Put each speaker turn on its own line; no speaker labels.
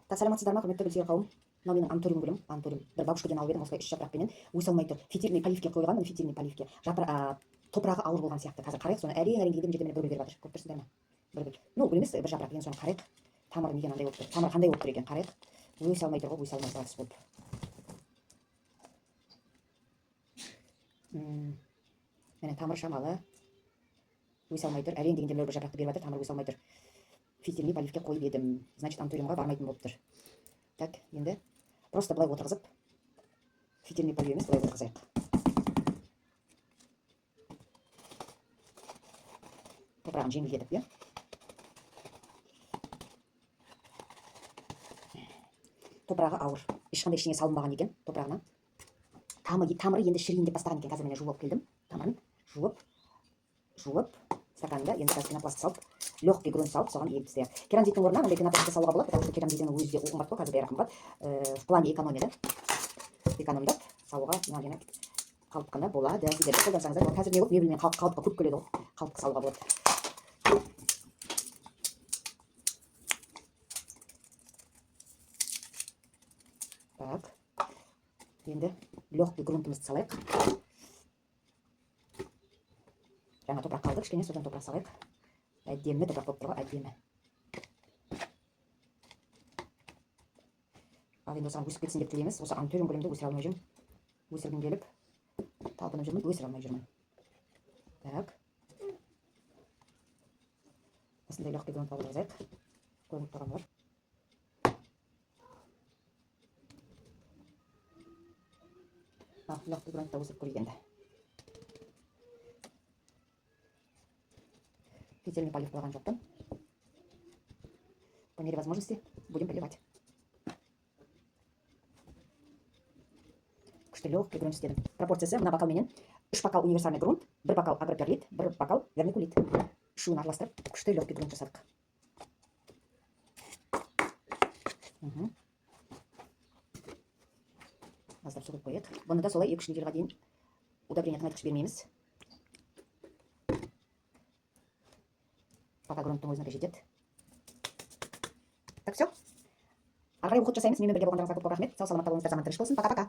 Так, саламатсыздар ма, құрметті білсер қауым? Мынау менің антурин гүлім, антурин. Бір бабушкадан алып едім, осылай 3 жапырақпенен өсе алмай тұр. Фитильный поливке қойған, фитильный поливке. Топырағы ауыр болған сияқты. Қазір қарайық, соны әрең дегенде жерде бір беріп жатыр. Көріп тұрсыңдар ма? Бір. Ну, гүл емес, бір жапырақ деген соны қарайық. Тамыры неге мынандай болып тұр? Тамыры қандай болып тұр екен? Қарайық. Өсе алмай тұр ғой, өсе алмай салатыс болып. Міне тамыры шамалы. Өсе алмай тұр. Әрең дегенде бір жапырақты беріп жатыр, тамыры өсе алмай тұр. Фитильный поливке қойып едім. Значит, антуринға бармайтын болып тұр. Так, енді просто былай отырғызып, фитильный полив емес, былай отырғызайық. Топырағын жеңілдетіп, иә? Топырағы ауыр. Ешқандай ішіне салынбаған екен, топырағына. Тамыры енді шірейін деп бастаған екен. Қазір міне жуып келдім. Тамырын жуып, стаканында енді қазір пенопласт салып, легкий грунт салып, соған егіп тастайық. Керамзиттің орнына мындай пенопластты салуға болады, потому что керамзиттің өзі де қымбат қой, қазір бәрі қымбат. В плане экономияда, экономдап салуға мына қалыпқанда болады. Сіздер қолдансаңыздар, қазір не көп мебельмен қалыпқа көп келеді ғой, қалыпқа салуға болады. Так, енді легкий грунтымызды салайық. Жаңа топырақ қалды, кішкене содан топырақ салайық. Әдемі топырақ болып тұрға, әдемі. Ал енді осыған өсіп кетсін деп тілейміз. Осы антурин гүлімді өсіре алмай жүрмін. Өсіргім келіп, талпынып жүрмін, өсіре алмай жүрмін. Так. Осындай легкий грунт алып жазайық. Көрініп тұрған бар. Легкий грунтта өсіріп көрейік енді. Фитильный полив қойған жоқпын. По мере возможности будем поливать. Күшті легкий грунт істедім. Пропорциясы мына бокалменен 3 бокал универсальный грунт, 1 бокал агроперлит, 1 бокал вермикулит. Үшеуін араластырып, күшті легкий грунт жасадық. Аздап су құйып қояйық. Бұны да солай 2-3 недельға дейін удобрение тыңайтқыш бермейміз. Пока грунттың өзіне жетеді. Так, все. Ары қарай уақыт жасаймыз. Менімен бірге болғандарыңызға көп рахмет. Сау саламатта болыңыздар, заман тыныш болсын. Пока-пока.